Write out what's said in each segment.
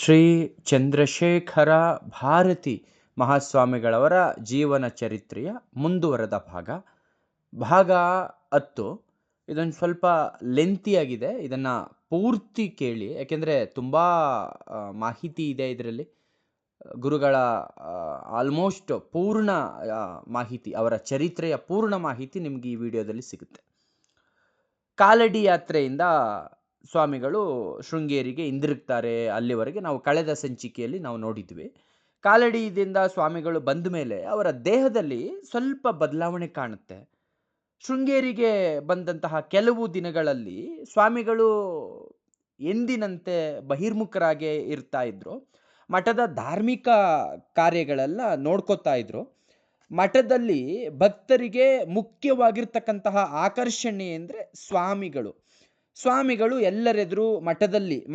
ಶ್ರೀ ಚಂದ್ರಶೇಖರ ಭಾರತಿ ಮಹಾಸ್ವಾಮಿಗಳವರ ಜೀವನ ಚರಿತ್ರೆಯ ಮುಂದುವರೆದ ಭಾಗ 10. ಇದೊಂದು ಸ್ವಲ್ಪ ಲೆಂತಿಯಾಗಿದೆ. ಇದನ್ನು ಪೂರ್ತಿ ಕೇಳಿ, ಯಾಕೆಂದರೆ ತುಂಬ ಮಾಹಿತಿ ಇದೆ ಇದರಲ್ಲಿ. ಗುರುಗಳ ಆಲ್ಮೋಸ್ಟ್ ಪೂರ್ಣ ಮಾಹಿತಿ, ಅವರ ಚರಿತ್ರೆಯ ಪೂರ್ಣ ಮಾಹಿತಿ ನಿಮಗೆ ಈ ವಿಡಿಯೋದಲ್ಲಿ ಸಿಗುತ್ತೆ. ಕಾಲಡಿ ಯಾತ್ರೆಯಿಂದ ಸ್ವಾಮಿಗಳು ಶೃಂಗೇರಿಗೆ ಹಿಂದಿರುಗ್ತಾರೆ. ಅಲ್ಲಿವರೆಗೆ ನಾವು ಕಳೆದ ಸಂಚಿಕೆಯಲ್ಲಿ ನಾವು ನೋಡಿದ್ವಿ. ಕಾಲಡಿಯಿಂದ ಸ್ವಾಮಿಗಳು ಬಂದ ಮೇಲೆ ಅವರ ದೇಹದಲ್ಲಿ ಸ್ವಲ್ಪ ಬದಲಾವಣೆ ಕಾಣುತ್ತೆ. ಶೃಂಗೇರಿಗೆ ಬಂದಂತಹ ಕೆಲವು ದಿನಗಳಲ್ಲಿ ಸ್ವಾಮಿಗಳು ಎಂದಿನಂತೆ ಬಹಿರ್ಮುಖರಾಗೇ ಇರ್ತಾ ಇದ್ರು. ಮಠದ ಧಾರ್ಮಿಕ ಕಾರ್ಯಗಳೆಲ್ಲ ನೋಡ್ಕೋತಾ ಇದ್ರು. ಮಠದಲ್ಲಿ ಭಕ್ತರಿಗೆ ಮುಖ್ಯವಾಗಿರ್ತಕ್ಕಂತಹ ಆಕರ್ಷಣೆ ಅಂದರೆ ಸ್ವಾಮಿಗಳು ಎಲ್ಲರೆದುರು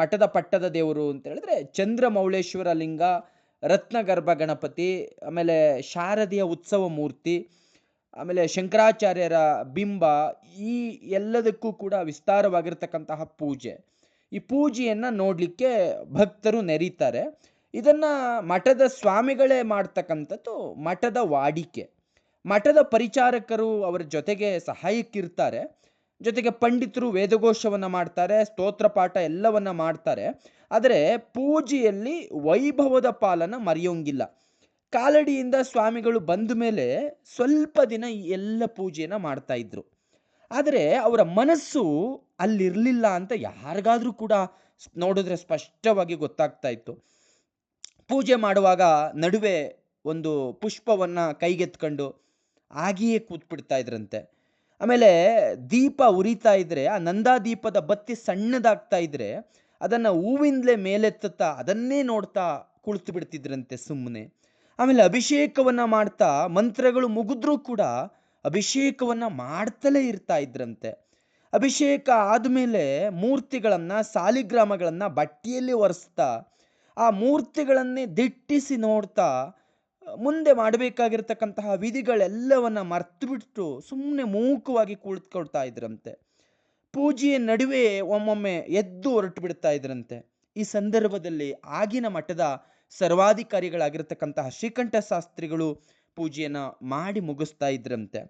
ಮಠದ ಪಟ್ಟದ ದೇವರು ಅಂತ ಹೇಳಿದ್ರೆ ಚಂದ್ರಮೌಳೇಶ್ವರ ಲಿಂಗ, ರತ್ನಗರ್ಭ ಗಣಪತಿ, ಆಮೇಲೆ ಶಾರದೆಯ ಉತ್ಸವ ಮೂರ್ತಿ, ಆಮೇಲೆ ಶಂಕರಾಚಾರ್ಯರ ಬಿಂಬ, ಈ ಎಲ್ಲದಕ್ಕೂ ಕೂಡ ವಿಸ್ತಾರವಾಗಿರ್ತಕ್ಕಂತಹ ಪೂಜೆ. ಈ ಪೂಜೆಯನ್ನು ನೋಡಲಿಕ್ಕೆ ಭಕ್ತರು ನೆರೀತಾರೆ. ಇದನ್ನು ಮಠದ ಸ್ವಾಮಿಗಳೇ ಮಾಡ್ತಕ್ಕಂಥದ್ದು ಮಠದ ವಾಡಿಕೆ. ಮಠದ ಪರಿಚಾರಕರು ಅವರ ಜೊತೆಗೆ ಸಹಾಯಕ್ಕಿರ್ತಾರೆ. ಜೊತೆಗೆ ಪಂಡಿತರು ವೇದಘೋಷವನ್ನು ಮಾಡ್ತಾರೆ, ಸ್ತೋತ್ರ ಪಾಠ ಎಲ್ಲವನ್ನ ಮಾಡ್ತಾರೆ. ಆದರೆ ಪೂಜೆಯಲ್ಲಿ ವೈಭವದ ಪಾಲನ ಮರೆಯೋಂಗಿಲ್ಲ. ಕಾಲಡಿಯಿಂದ ಸ್ವಾಮಿಗಳು ಬಂದ ಮೇಲೆ ಸ್ವಲ್ಪ ದಿನ ಈ ಎಲ್ಲ ಪೂಜೆಯನ್ನು ಮಾಡ್ತಾ ಇದ್ರು. ಆದರೆ ಅವರ ಮನಸ್ಸು ಅಲ್ಲಿರಲಿಲ್ಲ ಅಂತ ಯಾರಿಗಾದ್ರೂ ಕೂಡ ನೋಡಿದ್ರೆ ಸ್ಪಷ್ಟವಾಗಿ ಗೊತ್ತಾಗ್ತಾ ಇತ್ತು. ಪೂಜೆ ಮಾಡುವಾಗ ನಡುವೆ ಒಂದು ಪುಷ್ಪವನ್ನು ಕೈಗೆತ್ಕೊಂಡು ಹಾಗೆಯೇ ಕೂತ್ಬಿಡ್ತಾ ಇದ್ರಂತೆ. ಆಮೇಲೆ ದೀಪ ಉರಿತಾ ಇದ್ರೆ, ಆ ನಂದಾದೀಪದ ಬತ್ತಿ ಸಣ್ಣದಾಗ್ತಾ ಇದ್ರೆ ಅದನ್ನು ಹೂವಿಂದಲೇ ಮೇಲೆತ್ತುತ್ತಾ ಅದನ್ನೇ ನೋಡ್ತಾ ಕುಳಿತು ಬಿಡ್ತಿದ್ರಂತೆ ಸುಮ್ಮನೆ. ಆಮೇಲೆ ಅಭಿಷೇಕವನ್ನು ಮಾಡ್ತಾ ಮಂತ್ರಗಳು ಮುಗಿದ್ರೂ ಕೂಡ ಅಭಿಷೇಕವನ್ನು ಮಾಡ್ತಲೇ ಇರ್ತಾ ಇದ್ರಂತೆ. ಅಭಿಷೇಕ ಆದಮೇಲೆ ಮೂರ್ತಿಗಳನ್ನು, ಸಾಲಿಗ್ರಾಮಗಳನ್ನು ಬಟ್ಟೆಯಲ್ಲಿ ಒರೆಸ್ತಾ ಆ ಮೂರ್ತಿಗಳನ್ನೇ ದಿಟ್ಟಿಸಿ ನೋಡ್ತಾ ಮುಂದೆ ಮಾಡಬೇಕಾಗಿರ್ತಕ್ಕಂತಹ ವಿಧಿಗಳೆಲ್ಲವನ್ನ ಮರ್ತು ಬಿಟ್ಟು ಸುಮ್ಮನೆ ಮೂಕವಾಗಿ ಕುಳಿತುಕೊಳ್ತಾ ಇದ್ರಂತೆ. ಪೂಜೆಯ ನಡುವೆ ಒಮ್ಮೊಮ್ಮೆ ಎದ್ದು ಹೊರಟು ಬಿಡ್ತಾ ಇದ್ರಂತೆ. ಈ ಸಂದರ್ಭದಲ್ಲಿ ಆಗಿನ ಮಠದ ಸರ್ವಾಧಿಕಾರಿಗಳಾಗಿರ್ತಕ್ಕಂತಹ ಶ್ರೀಕಂಠ ಶಾಸ್ತ್ರಿಗಳು ಪೂಜೆಯನ್ನು ಮಾಡಿ ಮುಗಿಸ್ತಾ ಇದ್ರಂತೆ.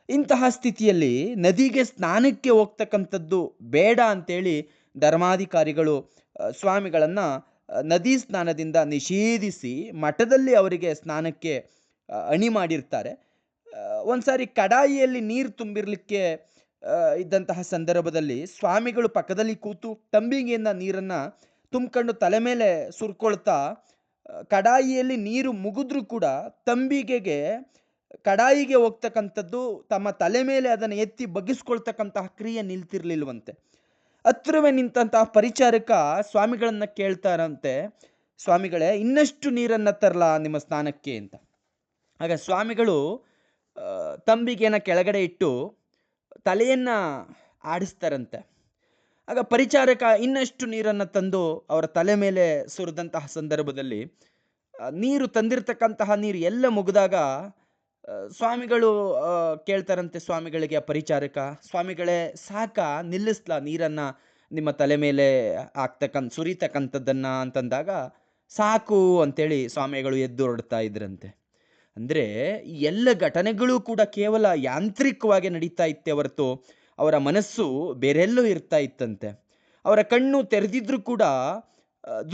ಇಂತಹ ಸ್ಥಿತಿಯಲ್ಲಿ ನದಿಗೆ ಸ್ನಾನಕ್ಕೆ ಹೋಗ್ತಕ್ಕಂಥದ್ದು ಬೇಡ ಅಂತೇಳಿ ಧರ್ಮಾಧಿಕಾರಿಗಳು ಸ್ವಾಮಿಗಳನ್ನು ನದಿ ಸ್ನಾನದಿಂದ ನಿಷೇಧಿಸಿ ಮಠದಲ್ಲಿ ಅವರಿಗೆ ಸ್ನಾನಕ್ಕೆ ಅಣಿ ಮಾಡಿರ್ತಾರೆ. ಒಂದ್ಸಾರಿ ಕಡಾಯಿಯಲ್ಲಿ ನೀರು ತುಂಬಿರಲಿಕ್ಕೆ ಇದ್ದಂತಹ ಸಂದರ್ಭದಲ್ಲಿ ಸ್ವಾಮಿಗಳು ಪಕ್ಕದಲ್ಲಿ ಕೂತು ತಂಬಿಗೆಯಿಂದ ನೀರನ್ನು ತುಂಬಿಕೊಂಡು ತಲೆ ಮೇಲೆ ಸುರ್ಕೊಳ್ತಾ, ಕಡಾಯಿಯಲ್ಲಿ ನೀರು ಮುಗಿದ್ರೂ ಕೂಡ ತಂಬಿಗೆಗೆ ಕಡಾಯಿಗೆ ಹೋಗ್ತಕ್ಕಂಥದ್ದು ತಮ್ಮ ತಲೆ ಮೇಲೆ ಅದನ್ನು ಎತ್ತಿ ಬಗ್ಗಿಸ್ಕೊಳ್ತಕ್ಕಂತಹ ಕ್ರಿಯೆ ನಿಲ್ತಿರ್ಲಿಲ್ವಂತೆ. ಹತ್ರವೇ ನಿಂತಹ ಪರಿಚಾರಕ ಸ್ವಾಮಿಗಳನ್ನ ಕೇಳ್ತಾರಂತೆ, ಸ್ವಾಮಿಗಳೇ ಇನ್ನಷ್ಟು ನೀರನ್ನು ತರಲ ನಿಮ್ಮ ಸ್ನಾನಕ್ಕೆ ಅಂತ. ಆಗ ಸ್ವಾಮಿಗಳು ತಂಬಿಗೆನ ಕೆಳಗಡೆ ಇಟ್ಟು ತಲೆಯನ್ನು ಆಡಿಸ್ತಾರಂತೆ. ಆಗ ಪರಿಚಾರಕ ಇನ್ನಷ್ಟು ನೀರನ್ನು ತಂದು ಅವರ ತಲೆ ಮೇಲೆ ಸುರಿದಂತಹ ಸಂದರ್ಭದಲ್ಲಿ ನೀರು ತಂದಿರತಕ್ಕಂತಹ ನೀರು ಎಲ್ಲ ಮುಗಿದಾಗ ಸ್ವಾಮಿಗಳು ಕೇಳ್ತಾರಂತೆ ಸ್ವಾಮಿಗಳಿಗೆ, ಪರಿಚಾರಕ, ಸ್ವಾಮಿಗಳೇ ಸಾಕ, ನಿಲ್ಲಿಸ್ಲಾ ನೀರನ್ನು ನಿಮ್ಮ ತಲೆ ಮೇಲೆ ಸುರಿತಕ್ಕಂಥದ್ದನ್ನು ಅಂತಂದಾಗ ಸಾಕು ಅಂತೇಳಿ ಸ್ವಾಮಿಗಳು ಎದ್ದು ಹೊರಡ್ತಾ ಇದ್ರಂತೆ. ಅಂದರೆ ಈ ಎಲ್ಲ ಘಟನೆಗಳು ಕೂಡ ಕೇವಲ ಯಾಂತ್ರಿಕವಾಗಿ ನಡೀತಾ ಇತ್ತೆ ಹೊರತು ಅವರ ಮನಸ್ಸು ಬೇರೆಲ್ಲೋ ಇರ್ತಾ ಇತ್ತಂತೆ. ಅವರ ಕಣ್ಣು ತೆರೆದಿದ್ರೂ ಕೂಡ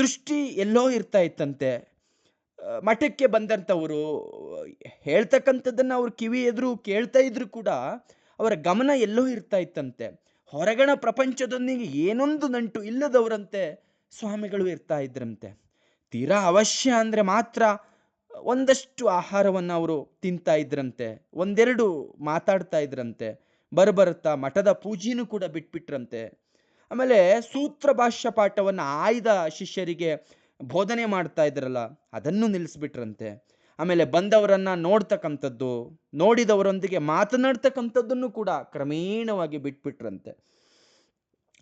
ದೃಷ್ಟಿ ಎಲ್ಲೋ ಇರ್ತಾ ಇತ್ತಂತೆ. ಮಠಕ್ಕೆ ಬಂದಂಥವರು ಹೇಳ್ತಕ್ಕಂಥದ್ದನ್ನು ಅವ್ರ ಕಿವಿ ಎದುರು ಕೇಳ್ತಾ ಇದ್ರು ಕೂಡ ಅವರ ಗಮನ ಎಲ್ಲೋ ಇರ್ತಾ ಇತ್ತಂತೆ. ಹೊರಗಣ ಪ್ರಪಂಚದೊಂದಿಗೆ ಏನೊಂದು ನಂಟು ಇಲ್ಲದವರಂತೆ ಸ್ವಾಮಿಗಳು ಇರ್ತಾ ಇದ್ರಂತೆ. ತೀರಾ ಅವಶ್ಯ ಅಂದರೆ ಮಾತ್ರ ಒಂದಷ್ಟು ಆಹಾರವನ್ನು ಅವರು ತಿಂತಾ ಇದ್ರಂತೆ, ಒಂದೆರಡು ಮಾತಾಡ್ತಾ ಇದ್ರಂತೆ. ಬರಬರುತ್ತಾ ಮಠದ ಪೂಜೆನೂ ಕೂಡ ಬಿಟ್ಬಿಟ್ರಂತೆ. ಆಮೇಲೆ ಸೂತ್ರ ಭಾಷ್ಯ ಪಾಠವನ್ನು ಆಯ್ದ ಶಿಷ್ಯರಿಗೆ ಬೋಧನೆ ಮಾಡ್ತಾ ಇದ್ರಲ್ಲ, ಅದನ್ನು ನಿಲ್ಲಿಸ್ಬಿಟ್ರಂತೆ. ಆಮೇಲೆ ಬಂದವರನ್ನು ನೋಡ್ತಕ್ಕಂಥದ್ದು, ನೋಡಿದವರೊಂದಿಗೆ ಮಾತನಾಡ್ತಕ್ಕಂಥದ್ದನ್ನು ಕೂಡ ಕ್ರಮೇಣವಾಗಿ ಬಿಟ್ಬಿಟ್ರಂತೆ.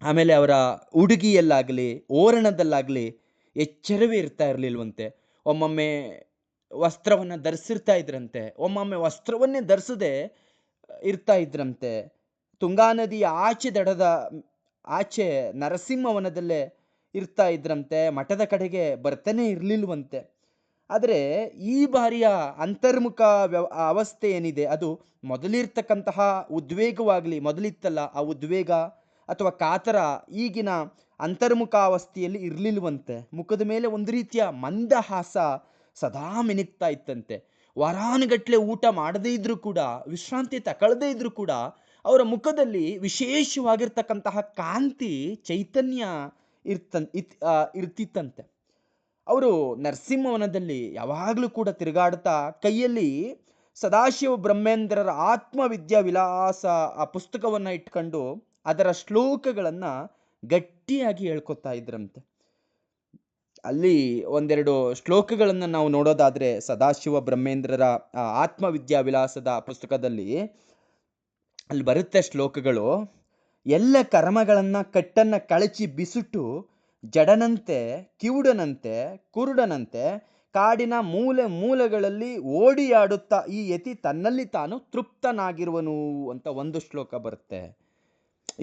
ಆಮೇಲೆ ಅವರ ಉಡುಗಿಯಲ್ಲಾಗಲಿ ಓರಣದಲ್ಲಾಗಲಿ ಎಚ್ಚರವೇ ಇರ್ತಾ ಇರಲಿಲ್ವಂತೆ. ಒಮ್ಮೊಮ್ಮೆ ವಸ್ತ್ರವನ್ನು ಧರಿಸಿರ್ತಾ ಇದ್ರಂತೆ, ಒಮ್ಮೊಮ್ಮೆ ವಸ್ತ್ರವನ್ನೇ ಧರಿಸದೆ ಇರ್ತಾ ಇದ್ರಂತೆ. ತುಂಗಾ ನದಿಯ ಆಚೆ ನರಸಿಂಹವನದಲ್ಲೇ ಇರ್ತಾ ಇದ್ರಂತೆ, ಮಠದ ಕಡೆಗೆ ಬರ್ತಾನೆ ಇರಲಿಲ್ವಂತೆ. ಆದರೆ ಈ ಬಾರಿಯ ಅಂತರ್ಮುಖ ಅವಸ್ಥೆ ಏನಿದೆ ಅದು ಮೊದಲಿರ್ತಕ್ಕಂತಹ ಉದ್ವೇಗವಾಗಲಿ, ಮೊದಲಿತ್ತಲ್ಲ ಆ ಉದ್ವೇಗ ಅಥವಾ ಕಾತರ ಈಗಿನ ಅಂತರ್ಮುಖಾವಸ್ಥೆಯಲ್ಲಿ ಇರಲಿಲ್ವಂತೆ. ಮುಖದ ಮೇಲೆ ಒಂದು ರೀತಿಯ ಮಂದಹಾಸ ಸದಾ ಮಿನುಗ್ತಾ ಇತ್ತಂತೆ. ವಾರಾನುಗಟ್ಲೆ ಊಟ ಮಾಡದೇ ಇದ್ರೂ ಕೂಡ, ವಿಶ್ರಾಂತಿ ತಗೊಳ್ಳದೇ ಇದ್ರೂ ಕೂಡ ಅವರ ಮುಖದಲ್ಲಿ ವಿಶೇಷವಾಗಿರ್ತಕ್ಕಂತಹ ಕಾಂತಿ, ಚೈತನ್ಯ ಇರ್ತಿತ್ತಂತೆ. ಅವರು ನರಸಿಂಹವನದಲ್ಲಿ ಯಾವಾಗಲೂ ಕೂಡ ತಿರುಗಾಡ್ತಾ ಕೈಯಲ್ಲಿ ಸದಾಶಿವ ಬ್ರಹ್ಮೇಂದ್ರರ ಆತ್ಮವಿದ್ಯಾ ವಿಲಾಸ ಆ ಪುಸ್ತಕವನ್ನು ಇಟ್ಕೊಂಡು ಅದರ ಶ್ಲೋಕಗಳನ್ನು ಗಟ್ಟಿಯಾಗಿ ಹೇಳ್ಕೊತಾ ಇದ್ರಂತೆ. ಅಲ್ಲಿ ಒಂದೆರಡು ಶ್ಲೋಕಗಳನ್ನು ನಾವು ನೋಡೋದಾದ್ರೆ, ಸದಾಶಿವ ಬ್ರಹ್ಮೇಂದ್ರರ ಆತ್ಮವಿದ್ಯಾ ವಿಲಾಸದ ಪುಸ್ತಕದಲ್ಲಿ ಅಲ್ಲಿ ಬರುತ್ತೆ ಶ್ಲೋಕಗಳು. ಎಲ್ಲ ಕರ್ಮಗಳನ್ನ ಕಟ್ಟನ್ನ ಕಳಚಿ ಬಿಸುಟು ಜಡನಂತೆ, ಕಿವುಡನಂತೆ, ಕುರುಡನಂತೆ ಕಾಡಿನ ಮೂಲೆ ಮೂಲೆಗಳಲ್ಲಿ ಓಡಿಯಾಡುತ್ತಾ ಈ ಯತಿ ತನ್ನಲ್ಲಿ ತಾನು ತೃಪ್ತನಾಗಿರುವನು ಅಂತ ಒಂದು ಶ್ಲೋಕ ಬರುತ್ತೆ.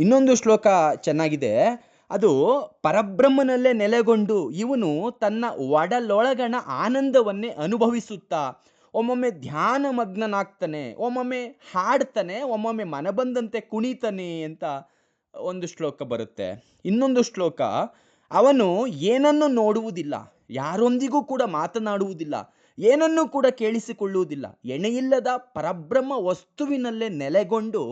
ಇನ್ನೊಂದು ಶ್ಲೋಕ ಚೆನ್ನಾಗಿದೆ. ಅದು ಪರಬ್ರಹ್ಮನಲ್ಲೇ ನೆಲೆಗೊಂಡು ಇವನು ತನ್ನ ಒಡಲೊಳಗಣ ಆನಂದವನ್ನೇ ಅನುಭವಿಸುತ್ತಾ ಒಮ್ಮೊಮ್ಮೆ ಧ್ಯಾನ ಮಗ್ನನಾಗ್ತಾನೆ, ಒಮ್ಮೊಮ್ಮೆ ಹಾಡ್ತಾನೆ, ಒಮ್ಮೊಮ್ಮೆ ಮನಬಂದಂತೆ ಕುಣಿತಾನೆ ಅಂತ ಒಂದು ಶ್ಲೋಕ ಬರುತ್ತೆ. ಇನ್ನೊಂದು ಶ್ಲೋಕ, ಅವನು ಏನನ್ನು ನೋಡುವುದಿಲ್ಲ, ಯಾರೊಂದಿಗೂ ಕೂಡ ಮಾತನಾಡುವುದಿಲ್ಲ, ಏನನ್ನೂ ಕೂಡ ಕೇಳಿಸಿಕೊಳ್ಳುವುದಿಲ್ಲ, ಎಣೆಯಿಲ್ಲದ ಪರಬ್ರಹ್ಮ ವಸ್ತುವಿನಲ್ಲೇ ನೆಲೆಗೊಂಡು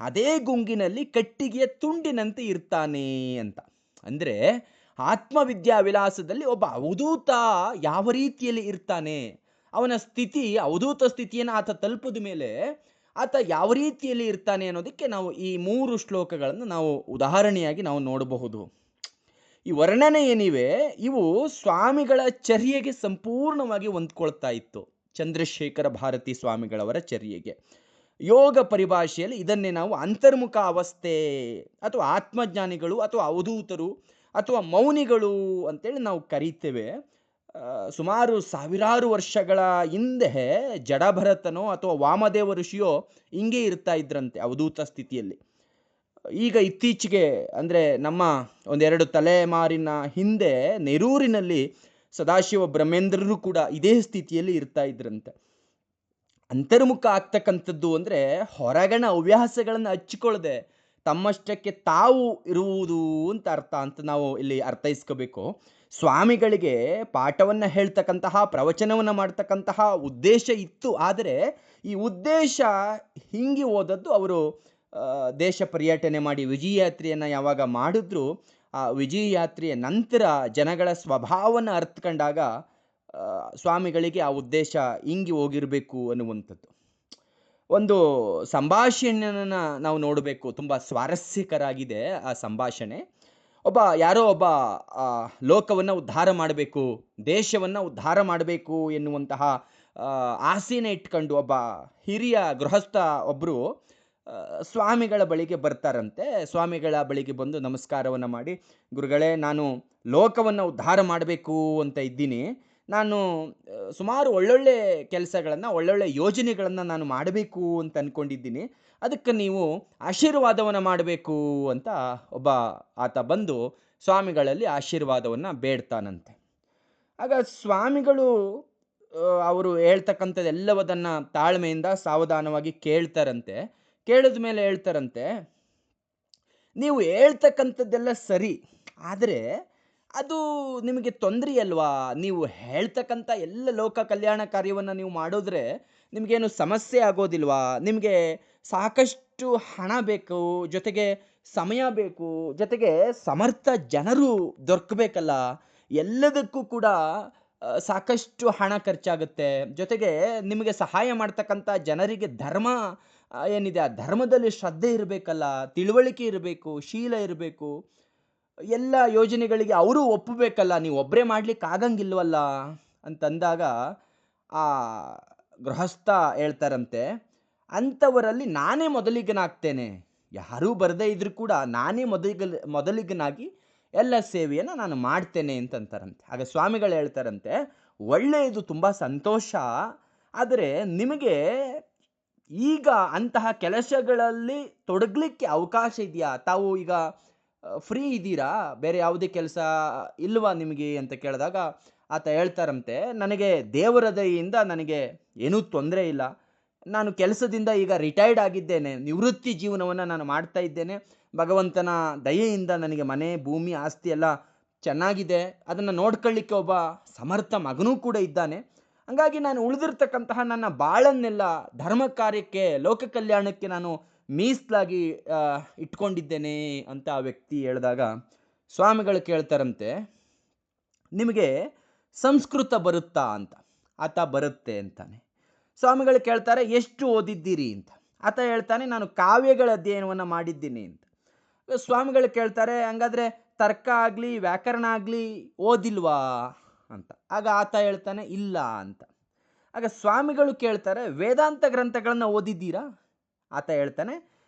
ಅದೇ ಗುಂಗಿನಲ್ಲಿ ಕಟ್ಟಿಗೆಯ ತುಂಡಿನಂತೆ ಇರ್ತಾನೆ ಅಂತ. ಅಂದರೆ ಆತ್ಮವಿದ್ಯಾ ವಿಲಾಸದಲ್ಲಿ ಒಬ್ಬ ಅವಧೂತ ಯಾವ ರೀತಿಯಲ್ಲಿ ಇರ್ತಾನೆ, ಅವನ ಸ್ಥಿತಿ, ಅವಧೂತ ಸ್ಥಿತಿಯನ್ನು ಆತ ತಲುಪಿದ ಮೇಲೆ ಆತ ಯಾವ ರೀತಿಯಲ್ಲಿ ಇರ್ತಾನೆ ಅನ್ನೋದಕ್ಕೆ ನಾವು ಈ 3 ಶ್ಲೋಕಗಳನ್ನು ನಾವು ಉದಾಹರಣೆಯಾಗಿ ನಾವು ನೋಡಬಹುದು. ಈ ವರ್ಣನೆ ಏನಿವೆ ಇವು ಸ್ವಾಮಿಗಳ ಚರ್ಯೆಗೆ ಸಂಪೂರ್ಣವಾಗಿ ಹೊಂದ್ಕೊಳ್ತಾ ಇತ್ತು. ಚಂದ್ರಶೇಖರ ಭಾರತಿ ಸ್ವಾಮಿಗಳವರ ಚರ್ಯೆಗೆ. ಯೋಗ ಪರಿಭಾಷೆಯಲ್ಲಿ ಇದನ್ನೇ ನಾವು ಅಂತರ್ಮುಖ ಅವಸ್ಥೆ ಅಥವಾ ಆತ್ಮಜ್ಞಾನಿಗಳು ಅಥವಾ ಅವಧೂತರು ಅಥವಾ ಮೌನಿಗಳು ಅಂತೇಳಿ ನಾವು ಕರೀತೇವೆ. ಸುಮಾರು ಸಾವಿರಾರು ವರ್ಷಗಳ ಹಿಂದೆ ಜಡಭರತನೋ ಅಥವಾ ವಾಮದೇವ ಋಷಿಯೋ ಹಿಂಗೆ ಇರ್ತಾ ಇದ್ರಂತೆ ಅವಧೂತ ಸ್ಥಿತಿಯಲ್ಲಿ. ಈಗ ಇತ್ತೀಚೆಗೆ ಅಂದರೆ ನಮ್ಮ ಒಂದೆರಡು ತಲೆಮಾರಿನ ಹಿಂದೆ ನೆರೂರಿನಲ್ಲಿ ಸದಾಶಿವ ಬ್ರಹ್ಮೇಂದ್ರರು ಕೂಡ ಇದೇ ಸ್ಥಿತಿಯಲ್ಲಿ ಇರ್ತಾ ಇದ್ರಂತೆ. ಅಂತರ್ಮುಖ ಆಗ್ತಕ್ಕಂಥದ್ದು ಅಂದರೆ ಹೊರಗಣ ಹವ್ಯಾಸಗಳನ್ನು ಹಚ್ಚಿಕೊಳ್ಳದೆ ತಮ್ಮಷ್ಟಕ್ಕೆ ತಾವು ಇರುವುದು ಅಂತ ಅರ್ಥ ಅಂತ ನಾವು ಇಲ್ಲಿ ಅರ್ಥೈಸ್ಕೋಬೇಕು. ಸ್ವಾಮಿಗಳಿಗೆ ಪಾಠವನ್ನು ಹೇಳ್ತಕ್ಕಂತಹ, ಪ್ರವಚನವನ್ನು ಮಾಡ್ತಕ್ಕಂತಹ ಉದ್ದೇಶ ಇತ್ತು. ಆದರೆ ಈ ಉದ್ದೇಶ ಹಿಂಗಿ ಹೋದದ್ದು ಅವರು ದೇಶ ಪರ್ಯಟನೆ ಮಾಡಿ ವಿಜಯಯಾತ್ರೆಯನ್ನು ಯಾವಾಗ ಮಾಡಿದ್ರು, ಆ ವಿಜಯಯಾತ್ರೆಯ ನಂತರ ಜನಗಳ ಸ್ವಭಾವವನ್ನು ಅರ್ಥಕೊಂಡಾಗ ಸ್ವಾಮಿಗಳಿಗೆ ಆ ಉದ್ದೇಶ ಹಿಂಗಿ ಹೋಗಿರಬೇಕು ಅನ್ನುವಂಥದ್ದು. ಒಂದು ಸಂಭಾಷಣೆಯನ್ನು ನಾವು ನೋಡಬೇಕು. ತುಂಬ ಸ್ವಾರಸ್ಯಕರಾಗಿದೆ ಆ ಸಂಭಾಷಣೆ. ಯಾರೋ ಒಬ್ಬ ಲೋಕವನ್ನು ಉದ್ಧಾರ ಮಾಡಬೇಕು, ದೇಶವನ್ನು ಉದ್ಧಾರ ಮಾಡಬೇಕು ಎನ್ನುವಂತಹ ಆಸೆನ ಇಟ್ಕೊಂಡು ಒಬ್ಬ ಹಿರಿಯ ಗೃಹಸ್ಥ ಒಬ್ಬರು ಸ್ವಾಮಿಗಳ ಬಳಿಗೆ ಬರ್ತಾರಂತೆ. ಸ್ವಾಮಿಗಳ ಬಳಿಗೆ ಬಂದು ನಮಸ್ಕಾರವನ್ನು ಮಾಡಿ, ಗುರುಗಳೇ, ನಾನು ಲೋಕವನ್ನು ಉದ್ಧಾರ ಮಾಡಬೇಕು ಅಂತ ಇದ್ದೀನಿ. ನಾನು ಸುಮಾರು ಒಳ್ಳೊಳ್ಳೆ ಕೆಲಸಗಳನ್ನು, ಒಳ್ಳೊಳ್ಳೆ ಯೋಜನೆಗಳನ್ನು ನಾನು ಮಾಡಬೇಕು ಅಂತ ಅಂದ್ಕೊಂಡಿದ್ದೀನಿ. ಅದಕ್ಕೆ ನೀವು ಆಶೀರ್ವಾದವನ್ನು ಮಾಡಬೇಕು ಅಂತ ಒಬ್ಬ ಆತ ಬಂದು ಸ್ವಾಮಿಗಳಲ್ಲಿ ಆಶೀರ್ವಾದವನ್ನು ಬೇಡ್ತಾನಂತೆ. ಆಗ ಸ್ವಾಮಿಗಳು ಅವರು ಹೇಳ್ತಕ್ಕಂಥದ್ದೆಲ್ಲವದನ್ನು ತಾಳ್ಮೆಯಿಂದ ಸಾವಧಾನವಾಗಿ ಕೇಳ್ತಾರಂತೆ. ಕೇಳಿದ ಮೇಲೆ ಹೇಳ್ತಾರಂತೆ, ನೀವು ಹೇಳ್ತಕ್ಕಂಥದ್ದೆಲ್ಲ ಸರಿ, ಆದರೆ ಅದು ನಿಮಗೆ ತೊಂದರೆ ಅಲ್ವಾ? ನೀವು ಹೇಳ್ತಕ್ಕಂಥ ಎಲ್ಲ ಲೋಕ ಕಲ್ಯಾಣ ಕಾರ್ಯವನ್ನು ನೀವು ಮಾಡಿದ್ರೆ ನಿಮಗೇನು ಸಮಸ್ಯೆ ಆಗೋದಿಲ್ವಾ? ನಿಮಗೆ ಸಾಕಷ್ಟು ಹಣ ಬೇಕು, ಜೊತೆಗೆ ಸಮಯ ಬೇಕು, ಜೊತೆಗೆ ಸಮರ್ಥ ಜನರು ದೊರಕಬೇಕಲ್ಲ. ಎಲ್ಲದಕ್ಕೂ ಕೂಡ ಸಾಕಷ್ಟು ಹಣ ಖರ್ಚಾಗುತ್ತೆ. ಜೊತೆಗೆ ನಿಮಗೆ ಸಹಾಯ ಮಾಡ್ತಕ್ಕಂಥ ಜನರಿಗೆ ಧರ್ಮ ಏನಿದೆ ಆ ಧರ್ಮದಲ್ಲಿ ಶ್ರದ್ಧೆ ಇರಬೇಕಲ್ಲ, ತಿಳುವಳಿಕೆ ಇರಬೇಕು, ಶೀಲ ಇರಬೇಕು. ಎಲ್ಲ ಯೋಜನೆಗಳಿಗೆ ಅವರು ಒಪ್ಪಬೇಕಲ್ಲ, ನೀವು ಒಬ್ಬರೇ ಮಾಡ್ಲಿಕ್ಕೆ ಆಗಂಗಿಲ್ವಲ್ಲ ಅಂತಂದಾಗ ಆ ಗೃಹಸ್ಥ ಹೇಳ್ತಾರಂತೆ, ಅಂಥವರಲ್ಲಿ ನಾನೇ ಮೊದಲಿಗನಾಗ್ತೇನೆ. ಯಾರೂ ಬರದೇ ಇದ್ರೂ ಕೂಡ ನಾನೇ ಮೊದಲಿಗನಾಗಿ ಎಲ್ಲ ಸೇವೆಯನ್ನು ನಾನು ಮಾಡ್ತೇನೆ ಅಂತಂತಾರಂತೆ. ಆಗ ಸ್ವಾಮಿಗಳು ಹೇಳ್ತಾರಂತೆ, ಒಳ್ಳೆಯದು, ತುಂಬ ಸಂತೋಷ. ಆದರೆ ನಿಮಗೆ ಈಗ ಅಂತಹ ಕೆಲಸಗಳಲ್ಲಿ ತೊಡಗಲಿಕ್ಕೆ ಅವಕಾಶ ಇದೆಯಾ? ತಾವು ಈಗ ಫ್ರೀ ಇದ್ದೀರಾ? ಬೇರೆ ಯಾವುದೇ ಕೆಲಸ ಇಲ್ವಾ ನಿಮಗೆ ಅಂತ ಕೇಳಿದಾಗ ಆತ ಹೇಳ್ತಾರಂತೆ, "ನನಗೆ ದೇವರ ದಯೆಯಿಂದ ನನಗೆ ಏನೂ ತೊಂದರೆ ಇಲ್ಲ. ನಾನು ಕೆಲಸದಿಂದ ಈಗ ರಿಟೈರ್ಡ್ ಆಗಿದ್ದೇನೆ. ನಿವೃತ್ತಿ ಜೀವನವನ್ನ ನಾನು ಮಾಡ್ತಾ ಇದ್ದೇನೆ. ಭಗವಂತನ ದಯೆಯಿಂದ ನನಗೆ ಮನೆ, ಭೂಮಿ, ಆಸ್ತಿ ಎಲ್ಲ ಚೆನ್ನಾಗಿದೆ. ಅದನ್ನ ನೋಡ್ಕೊಳ್ಳಿಕ್ಕೆ ಒಬ್ಬ ಸಮರ್ಥ ಮಗನೂ ಕೂಡ ಇದ್ದಾನೆ. ಹಂಗಾಗಿ ನಾನು ಉಳಿದಿರ್ತಕ್ಕಂತಹ ನನ್ನ ಬಾಳನ್ನೆಲ್ಲ ಧರ್ಮ ಕಾರ್ಯಕ್ಕೆ, ಲೋಕ ಕಲ್ಯಾಣಕ್ಕೆ ನಾನು ಮೀಸಲಾಗಿ ಇಟ್ಕೊಂಡಿದ್ದೇನೆ" ಅಂತ ಆ ವ್ಯಕ್ತಿ ಹೇಳಿದಾಗ ಸ್ವಾಮಿಗಳು ಕೇಳ್ತಾರಂತೆ, "ನಿಮಗೆ ಸಂಸ್ಕೃತ ಬರುತ್ತಾ?" ಅಂತ. ಆತ "ಬರುತ್ತೆ" ಅಂತಾನೆ. ಸ್ವಾಮಿಗಳು ಕೇಳ್ತಾರೆ, "ಎಷ್ಟು ಓದಿದ್ದೀರಿ?" ಅಂತ. ಆತ ಹೇಳ್ತಾನೆ, "ನಾನು ಕಾವ್ಯಗಳ ಅಧ್ಯಯನವನ್ನ ಮಾಡಿದ್ದೀನಿ" ಅಂತ. ಸ್ವಾಮಿಗಳು ಕೇಳ್ತಾರೆ, "ಹಂಗಾದ್ರೆ ತರ್ಕ ಆಗ್ಲಿ, ವ್ಯಾಕರಣ ಆಗ್ಲಿ ಓದಿಲ್ವಾ?" ಅಂತ. ಆಗ ಆತ ಹೇಳ್ತಾನೆ, "ಇಲ್ಲ" ಅಂತ. ಆಗ ಸ್ವಾಮಿಗಳು ಕೇಳ್ತಾರೆ, "ವೇದಾಂತ ಗ್ರಂಥಗಳನ್ನ ಓದಿದ್ದೀರಾ?" ಆತ ಹೇಳ್ತಾನೆ,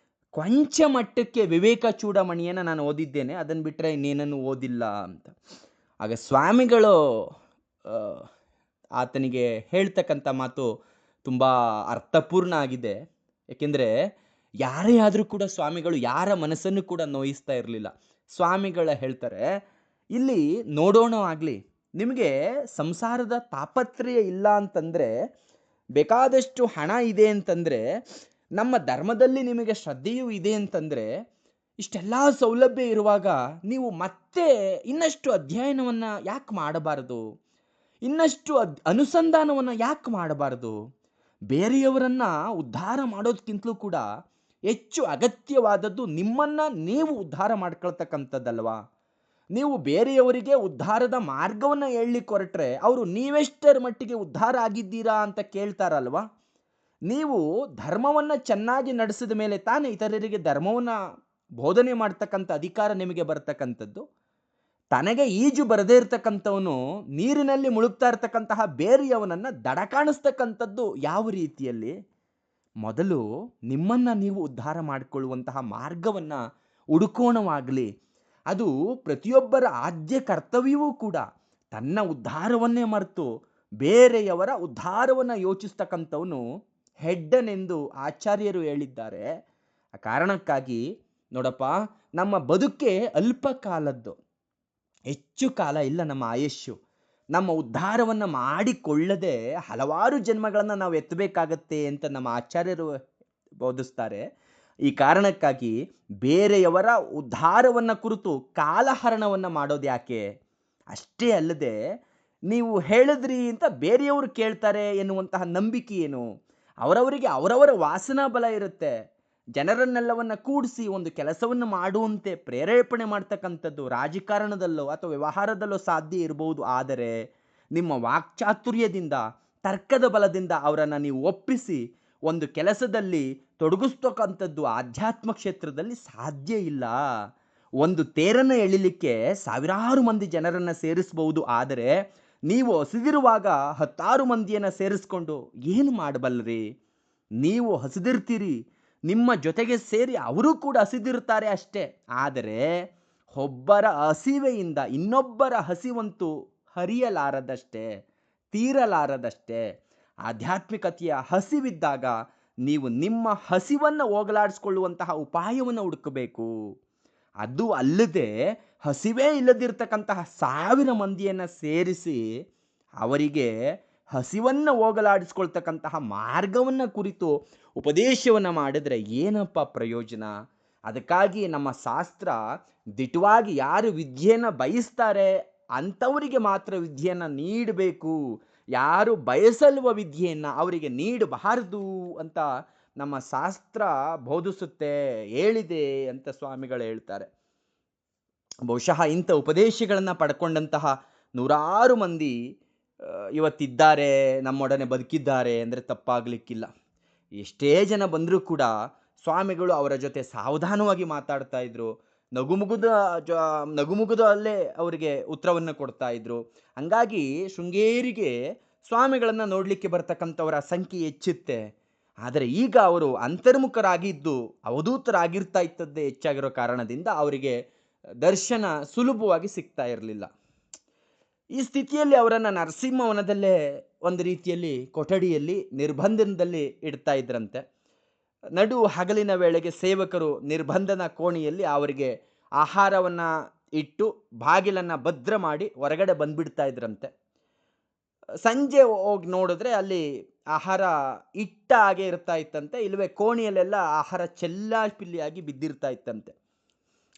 "ಕೊಂಚ ಮಟ್ಟಕ್ಕೆ ವಿವೇಕ ಚೂಡಮಣಿಯನ್ನ ನಾನು ಓದಿದ್ದೇನೆ. ಅದನ್ನ ಬಿಟ್ರೆ ಇನ್ನೇನನ್ನು ಓದಿಲ್ಲ" ಅಂತ. ಆಗ ಸ್ವಾಮಿಗಳು ಆ, ಆತನಿಗೆ ಹೇಳ್ತಕ್ಕಂಥ ಮಾತು ತುಂಬಾ ಅರ್ಥಪೂರ್ಣ ಆಗಿದೆ. ಏಕೆಂದ್ರೆ ಯಾರೇ ಆದ್ರೂ ಕೂಡ ಸ್ವಾಮಿಗಳು ಯಾರ ಮನಸ್ಸನ್ನು ಕೂಡ ನೋಯಿಸ್ತಾ ಇರಲಿಲ್ಲ. ಸ್ವಾಮಿಗಳ ಹೇಳ್ತಾರೆ, "ಇಲ್ಲಿ ನೋಡೋಣ ಆಗ್ಲಿ, ನಿಮಗೆ ಸಂಸಾರದ ತಾಪತ್ರಯ ಇಲ್ಲ ಅಂತಂದ್ರೆ, ಬೇಕಾದಷ್ಟು ಹಣ ಇದೆ ಅಂತಂದ್ರೆ, ನಮ್ಮ ಧರ್ಮದಲ್ಲಿ ನಿಮಗೆ ಶ್ರದ್ಧೆಯೂ ಇದೆ ಅಂತಂದ್ರೆ, ಇಷ್ಟೆಲ್ಲಾ ಸೌಲಭ್ಯ ಇರುವಾಗ ನೀವು ಮತ್ತೆ ಇನ್ನಷ್ಟು ಅಧ್ಯಯನವನ್ನ ಯಾಕೆ ಮಾಡಬಾರದು? ಇನ್ನಷ್ಟು ಅನುಸಂಧಾನವನ್ನ ಯಾಕೆ ಮಾಡಬಾರದು? ಬೇರೆಯವರನ್ನ ಉದ್ಧಾರ ಮಾಡೋದಕ್ಕಿಂತಲೂ ಕೂಡ ಹೆಚ್ಚು ಅಗತ್ಯವಾದದ್ದು ನಿಮ್ಮನ್ನ ನೀವು ಉದ್ಧಾರ ಮಾಡ್ಕೊಳ್ತಕ್ಕಂಥದ್ದಲ್ವಾ? ನೀವು ಬೇರೆಯವರಿಗೆ ಉದ್ಧಾರದ ಮಾರ್ಗವನ್ನ ಹೇಳ್ಲಿಕ್ಕೆ ಹೊರಟ್ರೆ, ಅವರು ನೀವೆಷ್ಟರ ಮಟ್ಟಿಗೆ ಉದ್ಧಾರ ಆಗಿದ್ದೀರಾ ಅಂತ ಕೇಳ್ತಾರಲ್ವಾ? ನೀವು ಧರ್ಮವನ್ನ ಚೆನ್ನಾಗಿ ನಡೆಸಿದ ಮೇಲೆ ತಾನೇ ಇತರರಿಗೆ ಧರ್ಮವನ್ನ ಬೋಧನೆ ಮಾಡ್ತಕ್ಕಂಥ ಅಧಿಕಾರ ನಿಮಗೆ ಬರ್ತಕ್ಕಂಥದ್ದು. ತನಗೆ ಈಜು ಬರದೇ ಇರತಕ್ಕಂಥವನು ನೀರಿನಲ್ಲಿ ಮುಳುಗ್ತಾ ಇರ್ತಕ್ಕಂತಹ ಬೇರೆಯವನನ್ನ ದಡ ಕಾಣಿಸ್ತಕ್ಕಂಥದ್ದು ಯಾವ ರೀತಿಯಲ್ಲಿ? ಮೊದಲು ನಿಮ್ಮನ್ನ ನೀವು ಉದ್ಧಾರ ಮಾಡಿಕೊಳ್ಳುವಂತಹ ಮಾರ್ಗವನ್ನ ಹುಡುಕೋಣವಾಗಲಿ. ಅದು ಪ್ರತಿಯೊಬ್ಬರ ಆದ್ಯ ಕರ್ತವ್ಯವೂ ಕೂಡ. ತನ್ನ ಉದ್ಧಾರವನ್ನೇ ಮರೆತು ಬೇರೆಯವರ ಉದ್ಧಾರವನ್ನ ಯೋಚಿಸ್ತಕ್ಕಂಥವನು ಹೆಡ್ಡನೆಂದು ಆಚಾರ್ಯರು ಹೇಳಿದ್ದಾರೆ. ಆ ಕಾರಣಕ್ಕಾಗಿ ನೋಡಪ್ಪ, ನಮ್ಮ ಬದುಕೆ ಅಲ್ಪ ಕಾಲದ್ದು. ಹೆಚ್ಚು ಕಾಲ ಇಲ್ಲ ನಮ್ಮ ಆಯುಷ್ಯು. ನಮ್ಮ ಉದ್ಧಾರವನ್ನ ಮಾಡಿಕೊಳ್ಳದೆ ಹಲವಾರು ಜನ್ಮಗಳನ್ನ ನಾವು ಎತ್ತಬೇಕಾಗತ್ತೆ ಅಂತ ನಮ್ಮ ಆಚಾರ್ಯರು ಬೋಧಿಸ್ತಾರೆ. ಈ ಕಾರಣಕ್ಕಾಗಿ ಬೇರೆಯವರ ಉದ್ಧಾರವನ್ನ ಕುರಿತು ಕಾಲಹರಣವನ್ನ ಮಾಡೋದ್ಯಾಕೆ? ಅಷ್ಟೇ ಅಲ್ಲದೆ, ನೀವು ಹೇಳಿದ್ರಿ ಅಂತ ಬೇರೆಯವರು ಕೇಳ್ತಾರೆ ಎನ್ನುವಂತಹ ನಂಬಿಕೆ ಏನು? ಅವರವರಿಗೆ ಅವರವರ ವಾಸನಾ ಬಲ ಇರುತ್ತೆ. ಜನರನ್ನೆಲ್ಲವನ್ನ ಕೂಡಿಸಿ ಒಂದು ಕೆಲಸವನ್ನು ಮಾಡುವಂತೆ ಪ್ರೇರೇಪಣೆ ಮಾಡ್ತಕ್ಕಂಥದ್ದು ರಾಜಕಾರಣದಲ್ಲೋ ಅಥವಾ ವ್ಯವಹಾರದಲ್ಲೋ ಸಾಧ್ಯ ಇರಬಹುದು. ಆದರೆ ನಿಮ್ಮ ವಾಕ್ಚಾತುರ್ಯದಿಂದ, ತರ್ಕದ ಬಲದಿಂದ ಅವರನ್ನ ನೀವು ಒಪ್ಪಿಸಿ ಒಂದು ಕೆಲಸದಲ್ಲಿ ತೊಡಗಿಸ್ತಕ್ಕಂಥದ್ದು ಆಧ್ಯಾತ್ಮ ಕ್ಷೇತ್ರದಲ್ಲಿ ಸಾಧ್ಯ ಇಲ್ಲ. ಒಂದು ತೇರನ್ನು ಎಳಿಲಿಕ್ಕೆ ಸಾವಿರಾರು ಮಂದಿ ಜನರನ್ನ ಸೇರಿಸಬಹುದು. ಆದರೆ ನೀವು ಹಸಿದಿರುವಾಗ 10 ಮಂದಿಯನ್ನ ಸೇರಿಸ್ಕೊಂಡು ಏನು ಮಾಡಬಲ್ಲರಿ? ನೀವು ಹಸಿದಿರ್ತೀರಿ, ನಿಮ್ಮ ಜೊತೆಗೆ ಸೇರಿ ಅವರು ಕೂಡ ಹಸಿದಿರ್ತಾರೆ ಅಷ್ಟೇ. ಆದರೆ ಒಬ್ಬರ ಹಸಿವೆಯಿಂದ ಇನ್ನೊಬ್ಬರ ಹಸಿವಂತೂ ಹರಿಯಲಾರದಷ್ಟೇ, ತೀರಲಾರದಷ್ಟೇ. ಆಧ್ಯಾತ್ಮಿಕತೆಯ ಹಸಿವಿದ್ದಾಗ ನೀವು ನಿಮ್ಮ ಹಸಿವನ್ನು ಹೋಗಲಾಡಿಸ್ಕೊಳ್ಳುವಂತಹ ಉಪಾಯವನ್ನು ಹುಡುಕಬೇಕು. ಅದು ಅಲ್ಲದೆ ಹಸಿವೇ ಇಲ್ಲದಿರ್ತಕ್ಕಂತಹ 1000 ಮಂದಿಯನ್ನು ಸೇರಿಸಿ ಅವರಿಗೆ ಹಸಿವನ್ನು ಹೋಗಲಾಡಿಸ್ಕೊಳ್ತಕ್ಕಂತಹ ಮಾರ್ಗವನ್ನು ಕುರಿತು ಉಪದೇಶವನ್ನು ಮಾಡಿದರೆ ಏನಪ್ಪ ಪ್ರಯೋಜನ? ಅದಕ್ಕಾಗಿ ನಮ್ಮ ಶಾಸ್ತ್ರ ದಿಟವಾಗಿ ಯಾರು ವಿದ್ಯೆಯನ್ನು ಬಯಸ್ತಾರೆ ಅಂಥವರಿಗೆ ಮಾತ್ರ ವಿದ್ಯೆಯನ್ನು ನೀಡಬೇಕು, ಯಾರು ಬಯಸಲ್ವ ವಿದ್ಯೆಯನ್ನು ಅವರಿಗೆ ನೀಡಬಾರದು ಅಂತ ನಮ್ಮ ಶಾಸ್ತ್ರ ಬೋಧಿಸುತ್ತೆ, ಹೇಳಿದೆ ಅಂತ ಸ್ವಾಮಿಗಳು ಹೇಳ್ತಾರೆ. ಬಹುಶಃ ಇಂಥ ಉಪದೇಶಗಳನ್ನು ಪಡ್ಕೊಂಡಂತಹ ನೂರಾರು ಮಂದಿ ಇವತ್ತಿದ್ದಾರೆ, ನಮ್ಮೊಡನೆ ಬದುಕಿದ್ದಾರೆ ಅಂದರೆ ತಪ್ಪಾಗಲಿಕ್ಕಿಲ್ಲ. ಎಷ್ಟೇ ಜನ ಬಂದರೂ ಕೂಡ ಸ್ವಾಮಿಗಳು ಅವರ ಜೊತೆ ಸಾವಧಾನವಾಗಿ ಮಾತಾಡ್ತಾ ಇದ್ರು. ನಗುಮುಗುದ ಜ ನಗುಮುಗುದಲ್ಲೇ ಅವರಿಗೆ ಉತ್ತರವನ್ನು ಕೊಡ್ತಾ ಇದ್ರು. ಹಂಗಾಗಿ ಶೃಂಗೇರಿಗೆ ಸ್ವಾಮಿಗಳನ್ನು ನೋಡಲಿಕ್ಕೆ ಬರ್ತಕ್ಕಂಥವರ ಸಂಖ್ಯೆ ಹೆಚ್ಚುತ್ತೆ. ಆದರೆ ಈಗ ಅವರು ಅಂತರ್ಮುಖರಾಗಿದ್ದು ಅವಧೂತರಾಗಿರ್ತಾ ಇದ್ದದ್ದೇ ಹೆಚ್ಚಾಗಿರೋ ಕಾರಣದಿಂದ ಅವರಿಗೆ ದರ್ಶನ ಸುಲಭವಾಗಿ ಸಿಗ್ತಾ ಇರಲಿಲ್ಲ. ಈ ಸ್ಥಿತಿಯಲ್ಲಿ ಅವರನ್ನು ನರಸಿಂಹವನದಲ್ಲೇ ಒಂದು ರೀತಿಯಲ್ಲಿ ಕೊಠಡಿಯಲ್ಲಿ ನಿರ್ಬಂಧನದಲ್ಲಿ ಇಡ್ತಾ ಇದ್ರಂತೆ. ನಡು ಹಗಲಿನ ವೇಳೆಗೆ ಸೇವಕರು ನಿರ್ಬಂಧನ ಕೋಣೆಯಲ್ಲಿ ಅವರಿಗೆ ಆಹಾರವನ್ನು ಇಟ್ಟು ಬಾಗಿಲನ್ನು ಭದ್ರ ಮಾಡಿ ಹೊರಗಡೆ ಬಂದ್ಬಿಡ್ತಾ ಇದ್ರಂತೆ. ಸಂಜೆ ಹೋಗಿ ನೋಡಿದ್ರೆ ಅಲ್ಲಿ ಆಹಾರ ಇಟ್ಟ ಹಾಗೆ ಇರ್ತಾ ಇತ್ತಂತೆ, ಇಲ್ಲವೇ ಕೋಣೆಯಲ್ಲೆಲ್ಲ ಆಹಾರ ಚೆಲ್ಲಾಪಿಲ್ಲಿಯಾಗಿ ಬಿದ್ದಿರ್ತಾ ಇತ್ತಂತೆ.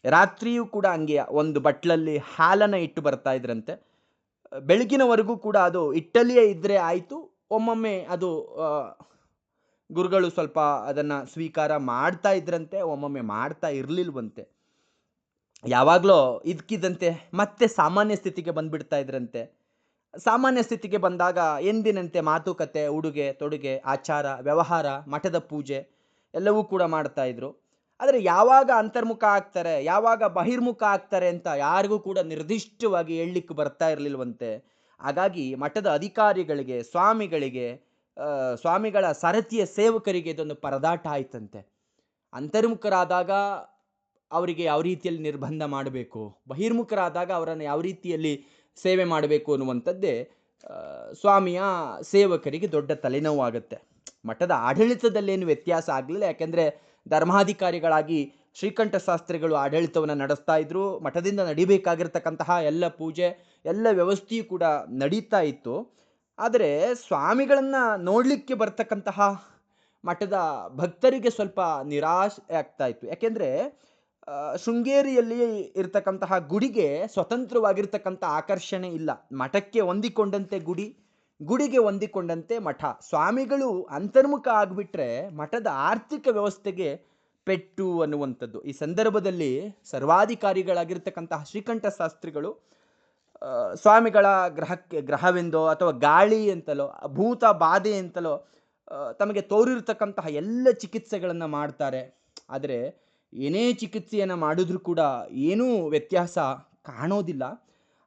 ರಾತ್ರಿಯೂ ಕೂಡ ಹಂಗೆ ಒಂದು ಬಟ್ಲಲ್ಲಿ ಹಾಲನ್ನು ಇಟ್ಟು ಬರ್ತಾ ಇದ್ರಂತೆ. ಬೆಳಗಿನವರೆಗೂ ಕೂಡ ಅದು ಇಟ್ಟಲ್ಲಿಯೇ ಇದ್ದರೆ ಆಯಿತು, ಒಮ್ಮೊಮ್ಮೆ ಅದು ಗುರುಗಳು ಸ್ವಲ್ಪ ಅದನ್ನು ಸ್ವೀಕಾರ ಮಾಡ್ತಾ ಇದ್ರಂತೆ, ಒಮ್ಮೊಮ್ಮೆ ಮಾಡ್ತಾ ಇರಲಿಲ್ವಂತೆ. ಯಾವಾಗಲೋ ಇದ್ಕಿದ್ದಂತೆ ಮತ್ತೆ ಸಾಮಾನ್ಯ ಸ್ಥಿತಿಗೆ ಬಂದ್ಬಿಡ್ತಾ ಇದ್ರಂತೆ. ಸಾಮಾನ್ಯ ಸ್ಥಿತಿಗೆ ಬಂದಾಗ ಎಂದಿನಂತೆ ಮಾತುಕತೆ, ಉಡುಗೆ ತೊಡುಗೆ, ಆಚಾರ ವ್ಯವಹಾರ, ಮಠದ ಪೂಜೆ ಎಲ್ಲವೂ ಕೂಡ ಮಾಡ್ತಾ ಇದ್ರು. ಆದರೆ ಯಾವಾಗ ಅಂತರ್ಮುಖ ಆಗ್ತಾರೆ, ಯಾವಾಗ ಬಹಿರ್ಮುಖ ಆಗ್ತಾರೆ ಅಂತ ಯಾರಿಗೂ ಕೂಡ ನಿರ್ದಿಷ್ಟವಾಗಿ ಹೇಳಲಿಕ್ಕೆ ಬರ್ತಾ ಇರಲಿಲ್ವಂತೆ. ಹಾಗಾಗಿ ಮಠದ ಅಧಿಕಾರಿಗಳಿಗೆ, ಸ್ವಾಮಿಗಳಿಗೆ, ಸ್ವಾಮಿಗಳ ಸರತಿಯ ಸೇವಕರಿಗೆ ಇದೊಂದು ಪರದಾಟ ಆಯ್ತಂತೆ. ಅಂತರ್ಮುಖರಾದಾಗ ಅವರಿಗೆ ಯಾವ ರೀತಿಯಲ್ಲಿ ನಿರ್ಬಂಧ ಮಾಡಬೇಕು, ಬಹಿರ್ಮುಖರಾದಾಗ ಅವರನ್ನು ಯಾವ ರೀತಿಯಲ್ಲಿ ಸೇವೆ ಮಾಡಬೇಕು ಅನ್ನುವಂಥದ್ದೇ ಸ್ವಾಮಿಯ ಸೇವಕರಿಗೆ ದೊಡ್ಡ ತಲೆನೋವಾಗುತ್ತೆ. ಮಠದ ಆಡಳಿತದಲ್ಲೇನು ವ್ಯತ್ಯಾಸ ಆಗಲಿಲ್ಲ, ಯಾಕೆಂದರೆ ಧರ್ಮಾಧಿಕಾರಿಗಳಾಗಿ ಶ್ರೀಕಂಠ ಶಾಸ್ತ್ರಿಗಳು ಆಡಳಿತವನ್ನು ನಡೆಸ್ತಾ ಇದ್ರು. ಮಠದಿಂದ ನಡಿಬೇಕಾಗಿರ್ತಕ್ಕಂತಹ ಎಲ್ಲ ಪೂಜೆ, ಎಲ್ಲ ವ್ಯವಸ್ಥೆಯೂ ಕೂಡ ನಡೀತಾ ಇತ್ತು. ಆದರೆ ಸ್ವಾಮಿಗಳನ್ನು ನೋಡಲಿಕ್ಕೆ ಬರ್ತಕ್ಕಂತಹ ಮಠದ ಭಕ್ತರಿಗೆ ಸ್ವಲ್ಪ ನಿರಾಶೆ ಆಗ್ತಾ ಇತ್ತು. ಯಾಕೆಂದರೆ ಶೃಂಗೇರಿಯಲ್ಲಿ ಇರ್ತಕ್ಕಂತಹ ಗುಡಿಗೆ ಸ್ವತಂತ್ರವಾಗಿರ್ತಕ್ಕಂಥ ಆಕರ್ಷಣೆ ಇಲ್ಲ. ಮಠಕ್ಕೆ ಹೊಂದಿಕೊಂಡಂತೆ ಗುಡಿ, ಗುಡಿಗೆ ಹೊಂದಿಕೊಂಡಂತೆ ಮಠ. ಸ್ವಾಮಿಗಳು ಅಂತರ್ಮುಖ ಆಗಿಬಿಟ್ರೆ ಮಠದ ಆರ್ಥಿಕ ವ್ಯವಸ್ಥೆಗೆ ಪೆಟ್ಟು ಅನ್ನುವಂಥದ್ದು. ಈ ಸಂದರ್ಭದಲ್ಲಿ ಸರ್ವಾಧಿಕಾರಿಗಳಾಗಿರ್ತಕ್ಕಂತಹ ಶ್ರೀಕಂಠ ಶಾಸ್ತ್ರಿಗಳು ಸ್ವಾಮಿಗಳ ಗ್ರಹವೆಂದೋ ಅಥವಾ ಗಾಳಿ ಅಂತಲೋ ಭೂತ ಬಾಧೆ ಅಂತಲೋ ತಮಗೆ ತೋರಿರ್ತಕ್ಕಂತಹ ಎಲ್ಲ ಚಿಕಿತ್ಸೆಗಳನ್ನು ಮಾಡ್ತಾರೆ. ಆದರೆ ಏನೇ ಚಿಕಿತ್ಸೆಯನ್ನು ಮಾಡಿದ್ರೂ ಕೂಡ ಏನೂ ವ್ಯತ್ಯಾಸ ಕಾಣೋದಿಲ್ಲ.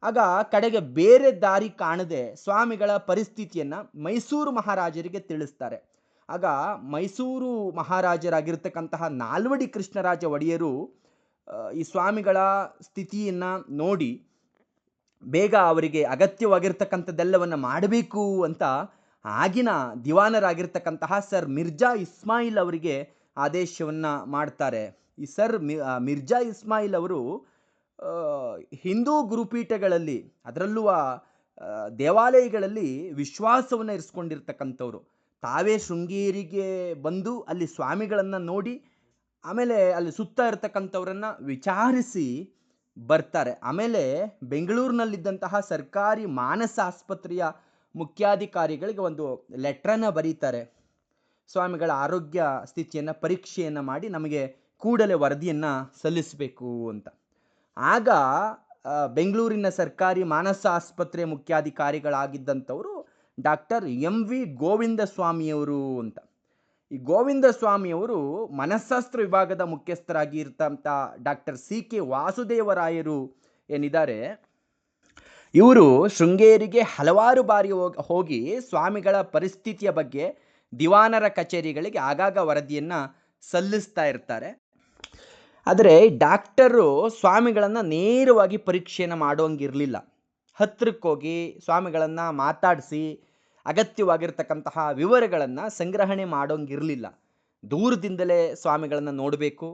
ಆಗ ಕಡೆಗೆ ಬೇರೆ ದಾರಿ ಕಾಣದೆ ಸ್ವಾಮಿಗಳ ಪರಿಸ್ಥಿತಿಯನ್ನು ಮೈಸೂರು ಮಹಾರಾಜರಿಗೆ ತಿಳಿಸ್ತಾರೆ. ಆಗ ಮೈಸೂರು ಮಹಾರಾಜರಾಗಿರ್ತಕ್ಕಂತಹ ನಾಲ್ವಡಿ ಕೃಷ್ಣರಾಜ ಒಡೆಯರು ಈ ಸ್ವಾಮಿಗಳ ಸ್ಥಿತಿಯನ್ನು ನೋಡಿ ಬೇಗ ಅವರಿಗೆ ಅಗತ್ಯವಾಗಿರ್ತಕ್ಕಂಥದ್ದೆಲ್ಲವನ್ನು ಮಾಡಬೇಕು ಅಂತ ಆಗಿನ ದಿವಾನರಾಗಿರ್ತಕ್ಕಂತಹ ಸರ್ ಮಿರ್ಜಾ ಇಸ್ಮಾಯಿಲ್ ಅವರಿಗೆ ಆದೇಶವನ್ನು ಮಾಡ್ತಾರೆ. ಈ ಸರ್ ಮಿರ್ಜಾ ಇಸ್ಮಾಯಿಲ್ ಅವರು ಹಿಂದೂ ಗುರುಪೀಠಗಳಲ್ಲಿ, ಅದರಲ್ಲೂ ದೇವಾಲಯಗಳಲ್ಲಿ ವಿಶ್ವಾಸವನ್ನು ಇರಿಸ್ಕೊಂಡಿರ್ತಕ್ಕಂಥವ್ರು. ತಾವೇ ಶೃಂಗೇರಿಗೆ ಬಂದು ಅಲ್ಲಿ ಸ್ವಾಮಿಗಳನ್ನು ನೋಡಿ ಆಮೇಲೆ ಅಲ್ಲಿ ಸುತ್ತ ಇರತಕ್ಕಂಥವ್ರನ್ನು ವಿಚಾರಿಸಿ ಬರ್ತಾರೆ. ಆಮೇಲೆ ಬೆಂಗಳೂರಿನಲ್ಲಿದ್ದಂತಹ ಸರ್ಕಾರಿ ಮಾನಸ ಆಸ್ಪತ್ರೆಯ ಮುಖ್ಯಾಧಿಕಾರಿಗಳಿಗೆ ಒಂದು ಲೆಟ್ರನ್ನು ಬರೀತಾರೆ. ಸ್ವಾಮಿಗಳ ಆರೋಗ್ಯ ಸ್ಥಿತಿಯನ್ನು ಪರೀಕ್ಷೆಯನ್ನು ಮಾಡಿ ನಮಗೆ ಕೂಡಲೇ ವರದಿಯನ್ನು ಸಲ್ಲಿಸಬೇಕು ಅಂತ. ಆಗ ಬೆಂಗಳೂರಿನ ಸರ್ಕಾರಿ ಮಾನಸ ಆಸ್ಪತ್ರೆ ಮುಖ್ಯಾಧಿಕಾರಿಗಳಾಗಿದ್ದಂಥವರು ಡಾಕ್ಟರ್ MV ಗೋವಿಂದ ಸ್ವಾಮಿಯವರು ಅಂತ. ಈ ಗೋವಿಂದ ಸ್ವಾಮಿಯವರು ಮನಸ್ಸಾಸ್ತ್ರ ವಿಭಾಗದ ಮುಖ್ಯಸ್ಥರಾಗಿ ಇರ್ತಂಥ ಡಾಕ್ಟರ್ CK ವಾಸುದೇವರಾಯರು ಏನಿದ್ದಾರೆ, ಇವರು ಶೃಂಗೇರಿಗೆ ಹಲವಾರು ಬಾರಿ ಹೋಗಿ ಸ್ವಾಮಿಗಳ ಪರಿಸ್ಥಿತಿಯ ಬಗ್ಗೆ ದಿವಾನರ ಕಚೇರಿಗಳಿಗೆ ಆಗಾಗ ವರದಿಯನ್ನು ಸಲ್ಲಿಸ್ತಾ ಇರ್ತಾರೆ. ಆದರೆ ಡಾಕ್ಟರು ಸ್ವಾಮಿಗಳನ್ನು ನೇರವಾಗಿ ಪರೀಕ್ಷೆಯನ್ನು ಮಾಡೋಂಗಿರಲಿಲ್ಲ. ಹತ್ತಿರಕ್ಕೋಗಿ ಸ್ವಾಮಿಗಳನ್ನು ಮಾತಾಡಿಸಿ ಅಗತ್ಯವಾಗಿರ್ತಕ್ಕಂತಹ ವಿವರಗಳನ್ನು ಸಂಗ್ರಹಣೆ ಮಾಡೋಂಗಿರಲಿಲ್ಲ. ದೂರದಿಂದಲೇ ಸ್ವಾಮಿಗಳನ್ನು ನೋಡಬೇಕು.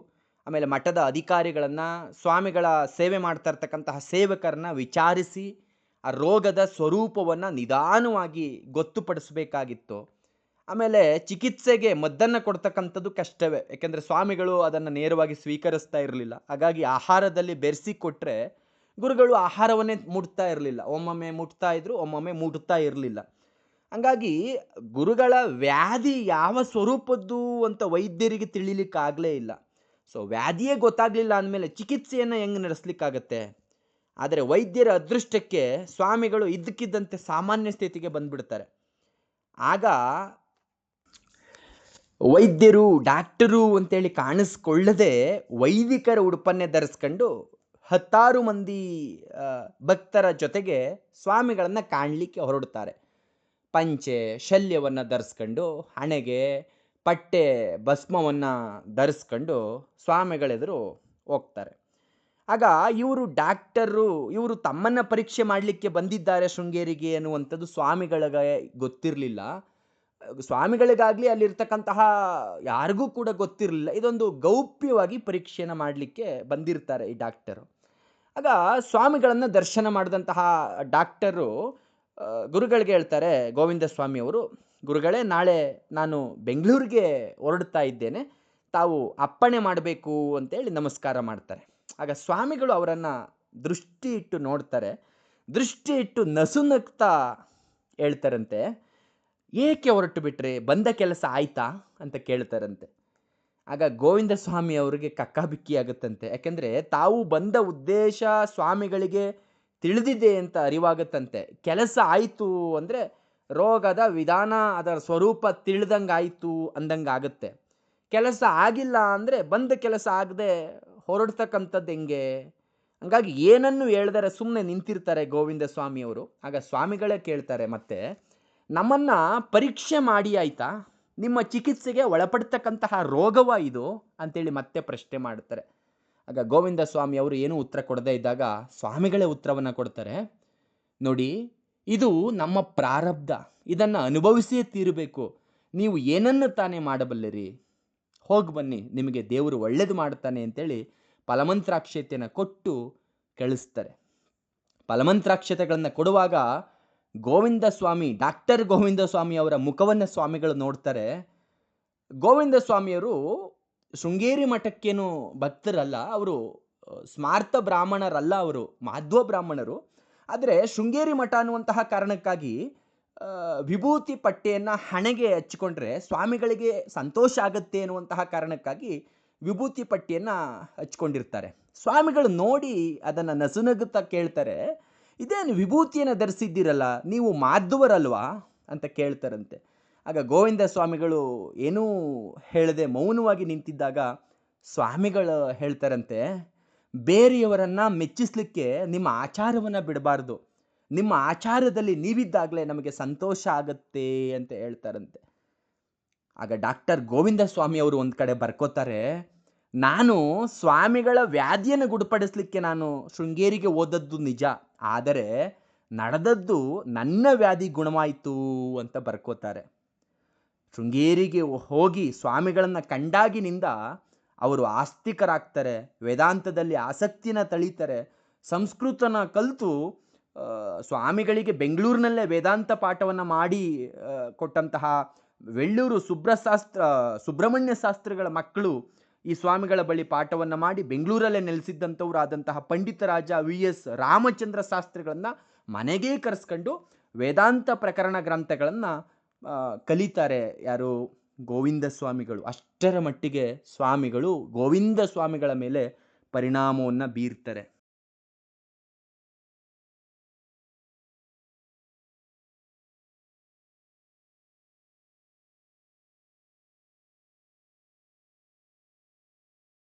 ಆಮೇಲೆ ಮಠದ ಅಧಿಕಾರಿಗಳನ್ನು, ಸ್ವಾಮಿಗಳ ಸೇವೆ ಮಾಡ್ತಾ ಇರ್ತಕ್ಕಂತಹ ಸೇವಕರನ್ನ ವಿಚಾರಿಸಿ ಆ ರೋಗದ ಸ್ವರೂಪವನ್ನು ನಿಧಾನವಾಗಿ ಗೊತ್ತುಪಡಿಸಬೇಕಾಗಿತ್ತು. ಆಮೇಲೆ ಚಿಕಿತ್ಸೆಗೆ ಮದ್ದನ್ನು ಕೊಡ್ತಕ್ಕಂಥದ್ದು ಕಷ್ಟವೇ, ಯಾಕೆಂದರೆ ಸ್ವಾಮಿಗಳು ಅದನ್ನು ನೇರವಾಗಿ ಸ್ವೀಕರಿಸ್ತಾ ಇರಲಿಲ್ಲ. ಹಾಗಾಗಿ ಆಹಾರದಲ್ಲಿ ಬೆರೆಸಿ ಕೊಟ್ಟರೆ ಗುರುಗಳು ಆಹಾರವನ್ನೇ ಮುಟ್ತಾ ಇರಲಿಲ್ಲ. ಒಮ್ಮೊಮ್ಮೆ ಮುಟ್ತಾ ಇದ್ರು, ಒಮ್ಮೊಮ್ಮೆ ಮುಟ್ತಾ ಇರಲಿಲ್ಲ. ಹಂಗಾಗಿ ಗುರುಗಳ ವ್ಯಾಧಿ ಯಾವ ಸ್ವರೂಪದ್ದು ಅಂತ ವೈದ್ಯರಿಗೆ ತಿಳಿಲಿಕ್ಕಾಗಲೇ ಇಲ್ಲ. ಸೊ ವ್ಯಾಧಿಯೇ ಗೊತ್ತಾಗಲಿಲ್ಲ ಅಂದಮೇಲೆ ಚಿಕಿತ್ಸೆಯನ್ನು ಹೆಂಗೆ ನಡೆಸಲಿಕ್ಕಾಗತ್ತೆ? ಆದರೆ ವೈದ್ಯರ ಅದೃಷ್ಟಕ್ಕೆ ಸ್ವಾಮಿಗಳು ಇದ್ದಕ್ಕಿದ್ದಂತೆ ಸಾಮಾನ್ಯ ಸ್ಥಿತಿಗೆ ಬಂದ್ಬಿಡ್ತಾರೆ. ಆಗ ವೈದ್ಯರು, ಡಾಕ್ಟರು ಅಂತೇಳಿ ಕಾಣಿಸ್ಕೊಳ್ಳದೆ ವೈದಿಕರ ಉಡುಪನ್ನೇ ಧರಿಸ್ಕೊಂಡು 10 ಮಂದಿ ಭಕ್ತರ ಜೊತೆಗೆ ಸ್ವಾಮಿಗಳನ್ನು ಕಾಣಲಿಕ್ಕೆ ಹೊರಡ್ತಾರೆ. ಪಂಚೆ ಶಲ್ಯವನ್ನು ಧರಿಸ್ಕೊಂಡು, ಹಣೆಗೆ ಪಟ್ಟೆ ಭಸ್ಮವನ್ನು ಧರಿಸ್ಕೊಂಡು ಸ್ವಾಮಿಗಳೆದುರು ಹೋಗ್ತಾರೆ. ಆಗ ಇವರು ಡಾಕ್ಟರು, ಇವರು ತಮ್ಮನ್ನು ಪರೀಕ್ಷೆ ಮಾಡಲಿಕ್ಕೆ ಬಂದಿದ್ದಾರೆ ಶೃಂಗೇರಿಗೆ ಅನ್ನುವಂಥದ್ದು ಸ್ವಾಮಿಗಳಿಗೆ ಗೊತ್ತಿರಲಿಲ್ಲ. ಸ್ವಾಮಿಗಳಿಗಾಗ್ಲಿ ಅಲ್ಲಿರ್ತಕ್ಕಂತಹ ಯಾರಿಗೂ ಕೂಡ ಗೊತ್ತಿರಲಿಲ್ಲ. ಇದೊಂದು ಗೌಪ್ಯವಾಗಿ ಪರೀಕ್ಷೆನ ಮಾಡಲಿಕ್ಕೆ ಬಂದಿರ್ತಾರೆ ಈ ಡಾಕ್ಟರು. ಆಗ ಸ್ವಾಮಿಗಳನ್ನ ದರ್ಶನ ಮಾಡಿದಂತಹ ಡಾಕ್ಟರು ಗುರುಗಳಿಗೆ ಹೇಳ್ತಾರೆ, ಗೋವಿಂದ ಸ್ವಾಮಿಯವರು, ಗುರುಗಳೇ ನಾಳೆ ನಾನು ಬೆಂಗಳೂರಿಗೆ ಹೊರಡ್ತಾ ಇದ್ದೇನೆ, ತಾವು ಅಪ್ಪಣೆ ಮಾಡಬೇಕು ಅಂತೇಳಿ ನಮಸ್ಕಾರ ಮಾಡ್ತಾರೆ. ಆಗ ಸ್ವಾಮಿಗಳು ಅವರನ್ನು ದೃಷ್ಟಿ ಇಟ್ಟು ನೋಡ್ತಾರೆ. ದೃಷ್ಟಿ ಇಟ್ಟು ನಸುನಗ್ತಾ ಹೇಳ್ತಾರಂತೆ, ಏಕೆ ಹೊರಟು ಬಿಟ್ರೆ, ಬಂದ ಕೆಲಸ ಆಯ್ತಾ ಅಂತ ಕೇಳ್ತಾರಂತೆ. ಆಗ ಗೋವಿಂದ ಸ್ವಾಮಿ ಅವರಿಗೆ ಕಕ್ಕಾಬಿಕ್ಕಿ ಆಗುತ್ತಂತೆ. ಯಾಕೆಂದರೆ ತಾವು ಬಂದ ಉದ್ದೇಶ ಸ್ವಾಮಿಗಳಿಗೆ ತಿಳಿದಿದೆ ಅಂತ ಅರಿವಾಗುತ್ತಂತೆ. ಕೆಲಸ ಆಯಿತು ಅಂದರೆ ರೋಗದ ವಿಧಾನ, ಅದರ ಸ್ವರೂಪ ತಿಳಿದಂಗಾಯಿತು ಅಂದಂಗಾಗುತ್ತೆ. ಕೆಲಸ ಆಗಿಲ್ಲ ಅಂದರೆ ಬಂದ ಕೆಲಸ ಆಗದೆ ಹೊರಡ್ತಕ್ಕಂಥದ್ದು ಹೆಂಗೆ? ಹಂಗಾಗಿ ಏನನ್ನು ಹೇಳ್ದರೆ ಸುಮ್ಮನೆ ನಿಂತಿರ್ತಾರೆ ಗೋವಿಂದ ಸ್ವಾಮಿಯವರು. ಆಗ ಸ್ವಾಮಿಗಳೇ ಕೇಳ್ತಾರೆ ಮತ್ತೆ, ನಮ್ಮನ್ನು ಪರೀಕ್ಷೆ ಮಾಡಿ ಆಯಿತಾ? ನಿಮ್ಮ ಚಿಕಿತ್ಸೆಗೆ ಒಳಪಡ್ತಕ್ಕಂತಹ ರೋಗವ ಇದು ಅಂತೇಳಿ ಮತ್ತೆ ಪ್ರಶ್ನೆ ಮಾಡ್ತಾರೆ. ಆಗ ಗೋವಿಂದ ಸ್ವಾಮಿ ಅವರು ಏನೂ ಉತ್ತರ ಕೊಡದೇ ಇದ್ದಾಗ ಸ್ವಾಮಿಗಳೇ ಉತ್ತರವನ್ನು ಕೊಡ್ತಾರೆ. ನೋಡಿ, ಇದು ನಮ್ಮ ಪ್ರಾರಬ್ಧ, ಇದನ್ನು ಅನುಭವಿಸಿಯೇ ತೀರಬೇಕು. ನೀವು ಏನನ್ನು ತಾನೇ ಮಾಡಬಲ್ಲಿರಿ, ಹೋಗಿ ಬನ್ನಿ, ನಿಮಗೆ ದೇವರು ಒಳ್ಳೇದು ಮಾಡ್ತಾನೆ ಅಂತೇಳಿ ಫಲಮಂತ್ರಾಕ್ಷತೆಯನ್ನು ಕೊಟ್ಟು ಕಳಿಸ್ತಾರೆ. ಫಲಮಂತ್ರಾಕ್ಷತೆಗಳನ್ನು ಕೊಡುವಾಗ ಗೋವಿಂದ ಸ್ವಾಮಿ, ಡಾಕ್ಟರ್ ಗೋವಿಂದ ಸ್ವಾಮಿ ಅವರ ಮುಖವನ್ನು ಸ್ವಾಮಿಗಳು ನೋಡ್ತಾರೆ. ಗೋವಿಂದ ಸ್ವಾಮಿಯವರು ಶೃಂಗೇರಿ ಮಠಕ್ಕೇನು ಭಕ್ತರಲ್ಲ, ಅವರು ಸ್ಮಾರ್ತ ಬ್ರಾಹ್ಮಣರಲ್ಲ, ಅವರು ಮಾಧ್ವ ಬ್ರಾಹ್ಮಣರು. ಆದರೆ ಶೃಂಗೇರಿ ಮಠ ಅನ್ನುವಂತಹ ಕಾರಣಕ್ಕಾಗಿ ವಿಭೂತಿ ಪಟ್ಟೆಯನ್ನು ಹಣೆಗೆ ಹಚ್ಚಿಕೊಂಡ್ರೆ ಸ್ವಾಮಿಗಳಿಗೆ ಸಂತೋಷ ಆಗುತ್ತೆ ಅನ್ನುವಂತಹ ಕಾರಣಕ್ಕಾಗಿ ವಿಭೂತಿ ಪಟ್ಟಿಯನ್ನು ಹಚ್ಕೊಂಡಿರ್ತಾರೆ. ಸ್ವಾಮಿಗಳು ನೋಡಿ ಅದನ್ನು ನಸುನಗುತ್ತಾ ಕೇಳ್ತಾರೆ, ಇದೇನು ವಿಭೂತಿಯನ್ನು ಧರಿಸಿದ್ದೀರಲ್ಲ, ನೀವು ಮಾಧ್ವರಲ್ವಾ ಅಂತ ಕೇಳ್ತಾರಂತೆ. ಆಗ ಗೋವಿಂದ ಸ್ವಾಮಿಗಳು ಏನೂ ಹೇಳದೆ ಮೌನವಾಗಿ ನಿಂತಿದ್ದಾಗ ಸ್ವಾಮಿಗಳು ಹೇಳ್ತಾರಂತೆ, ಬೇರೆಯವರನ್ನು ಮೆಚ್ಚಿಸ್ಲಿಕ್ಕೆ ನಿಮ್ಮ ಆಚಾರವನ್ನು ಬಿಡಬಾರ್ದು, ನಿಮ್ಮ ಆಚಾರದಲ್ಲಿ ನೀವಿದ್ದಾಗಲೇ ನಮಗೆ ಸಂತೋಷ ಆಗತ್ತೆ ಅಂತ ಹೇಳ್ತಾರಂತೆ. ಆಗ ಡಾಕ್ಟರ್ ಗೋವಿಂದ ಸ್ವಾಮಿ ಅವರು ಒಂದು ಕಡೆ ಬರ್ಕೋತಾರೆ, ನಾನು ಸ್ವಾಮಿಗಳ ವ್ಯಾಧಿಯನ್ನು ಗುಣಪಡಿಸ್ಲಿಕ್ಕೆ ನಾನು ಶೃಂಗೇರಿಗೆ ಹೋದದ್ದು ನಿಜ, ಆದರೆ ನಡೆದದ್ದು ನನ್ನ ವ್ಯಾಧಿ ಗುಣವಾಯಿತು ಅಂತ ಬರ್ಕೋತಾರೆ. ಶೃಂಗೇರಿಗೆ ಹೋಗಿ ಸ್ವಾಮಿಗಳನ್ನು ಕಂಡಾಗಿನಿಂದ ಅವರು ಆಸ್ತಿಕರಾಗ್ತಾರೆ, ವೇದಾಂತದಲ್ಲಿ ಆಸಕ್ತಿನ ತಳೀತಾರೆ, ಸಂಸ್ಕೃತನ ಕಲಿತು ಸ್ವಾಮಿಗಳಿಗೆ ಬೆಂಗಳೂರಿನಲ್ಲೇ ವೇದಾಂತ ಪಾಠವನ್ನು ಮಾಡಿ ಕೊಟ್ಟಂತಹ ವೆಳ್ಳೂರು ಸುಬ್ರಹ್ಮಣ್ಯ ಶಾಸ್ತ್ರಿಗಳ ಮಕ್ಕಳು ಈ ಸ್ವಾಮಿಗಳ ಬಳಿ ಪಾಠವನ್ನು ಮಾಡಿ ಬೆಂಗಳೂರಲ್ಲೇ ನೆಲೆಸಿದ್ದಂಥವ್ರು ಆದಂತಹ ಪಂಡಿತರಾಜ VS ರಾಮಚಂದ್ರ ಶಾಸ್ತ್ರಿಗಳನ್ನು ಮನೆಗೇ ಕರೆಸ್ಕೊಂಡು ವೇದಾಂತ ಪ್ರಕರಣ ಗ್ರಂಥಗಳನ್ನು ಕಲಿತಾರೆ. ಯಾರು? ಗೋವಿಂದ ಸ್ವಾಮಿಗಳು. ಅಷ್ಟರ ಮಟ್ಟಿಗೆ ಸ್ವಾಮಿಗಳು ಗೋವಿಂದ ಸ್ವಾಮಿಗಳ ಮೇಲೆ ಪರಿಣಾಮವನ್ನು ಬೀರ್ತಾರೆ.